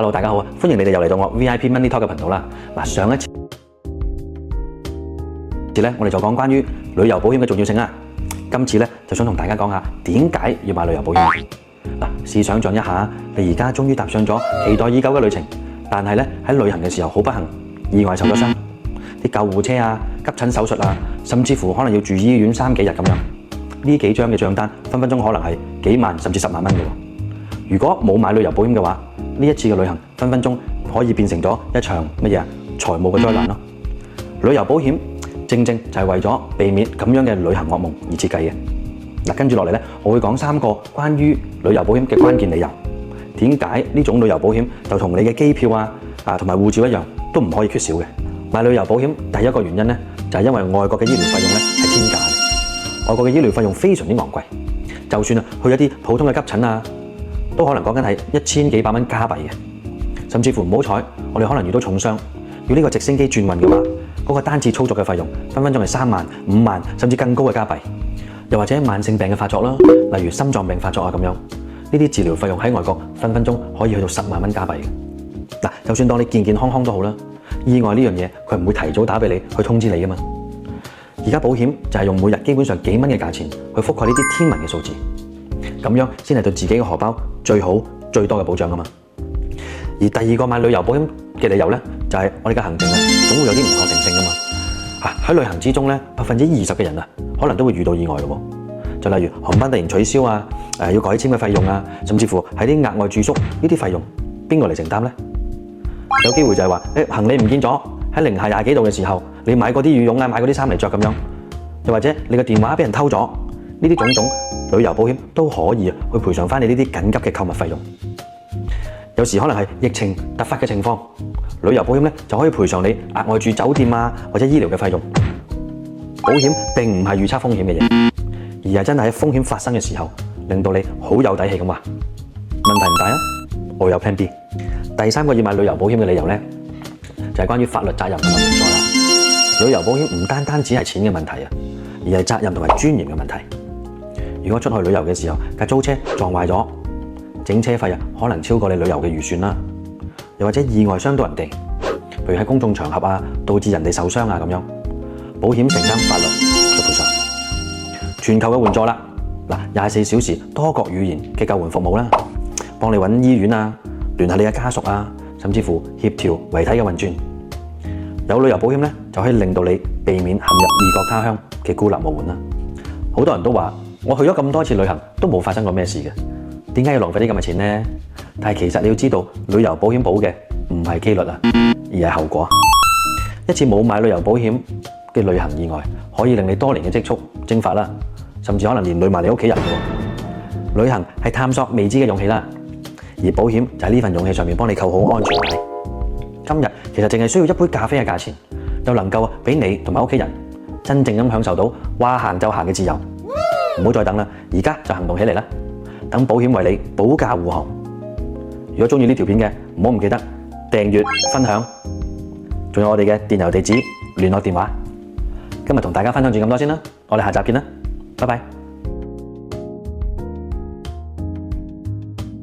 Hello， 大家好啊！歡迎你哋又嚟到我 VIP Money Talk 嘅頻道啦。嗱，上一次咧，我哋就講關於旅遊保險嘅重要性啦。今次咧就想同大家講下點解要買旅遊保險。嗱，試想像一下，你而家終於踏上咗期待已久嘅旅程，但係咧喺旅行嘅時候好不幸意外受咗傷，啲救護車啊、急診手術啊，甚至乎可能要住醫院3幾日咁樣。呢幾張嘅帳單分分鐘可能係幾萬甚至10萬蚊嘅喎。如果冇買旅遊保險嘅話，呢一次嘅旅行分分鐘可以變成咗一場乜嘢財務嘅災難咯。旅遊保險正正就係為咗避免咁樣嘅旅行噩夢而設計嘅。嗱，跟住落嚟咧，我會講3個關於旅遊保險嘅關鍵理由。點解呢種旅遊保險就同你嘅機票同埋護照一樣，都唔可以缺少嘅？買旅遊保險第一個原因咧，就係因為外國嘅醫療費用咧係天價嘅。外國嘅醫療費用非常之昂貴，就算去一啲普通嘅急診都可能講緊係1000幾百蚊加幣嘅，甚至乎唔好彩，我哋可能遇到重傷，要呢個直升機轉運嘅話，嗰個單次操作嘅費用分分鐘係3萬、5萬甚至更高嘅加幣。又或者慢性病嘅發作啦，例如心臟病發作咁樣，呢啲治療費用喺外國分分鐘可以去到10萬蚊加幣嘅。嗱，就算當你健健康康都好啦，意外呢樣嘢佢唔會提早打俾你去通知你噶嘛。而家保險就係用每日基本上幾蚊嘅價錢去覆蓋呢啲天文嘅數字，咁樣先係對自己嘅荷包最好最多嘅保障啊嘛。而第二個買旅遊保險嘅理由咧，就係我哋嘅行程總會有啲唔確定性噶嘛。喺旅行之中咧，20%嘅人可能都會遇到意外嘅喎。就例如航班突然取消要改簽嘅費用甚至乎喺啲額外住宿呢啲費用，邊個嚟承擔咧？有機會就係話行李唔見咗，喺零下20幾度嘅時候，你買嗰啲羽絨買嗰啲衫嚟着咁樣，又或者你嘅電話俾人偷咗，呢啲種種旅遊保險都可以去賠償翻你呢啲緊急嘅購物費用。有時可能係疫情突發嘅情況，旅遊保險咧就可以賠償你額外住酒店或者醫療嘅費用。保險並唔係預測風險嘅嘢，而係真係喺風險發生嘅時候，令到你好有底氣咁話，問題唔大啊，我有 Plan B。第3個要買旅遊保險嘅理由咧，就係關於法律責任同埋援助啦。旅遊保險唔單單只係錢嘅問題而係責任同埋尊嚴嘅問題。如果出去旅遊嘅時候架租車撞壞咗，整車費可能超過你旅遊嘅預算啦。又或者意外傷到人哋，譬如喺公眾場合導致人哋受傷咁樣，保險承擔法律嘅賠償。全球嘅援助啦，24小時多國語言嘅救援服務啦，幫你揾醫院聯繫你嘅家屬甚至乎協調遺體嘅運轉。有旅遊保險咧，就可以令到你避免陷入異國他鄉嘅孤立無援啦。好多人都話，我去咗咁多次旅行都冇發生過咩事嘅，點解要浪費啲咁嘅錢呢？但係其實你要知道，旅遊保險保嘅唔係機率而係後果。一次冇買旅遊保險嘅旅行意外，可以令你多年嘅積蓄蒸發啦，甚至可能連累埋你屋企人嘅。旅行係探索未知嘅勇氣啦，而保險就喺呢份勇氣上面幫你扣好安全帶。今日其實淨係需要一杯咖啡嘅價錢，又能夠俾你同埋屋企人真正咁享受到話行就行嘅自由。唔好再等啦，而家就行動起嚟啦！等保險為你保駕護航。如果中意呢條片嘅，唔好唔記得訂閱、分享，仲有我哋嘅電郵地址、聯絡電話。今日同大家分享住咁多先啦，我哋下集見啦，拜拜。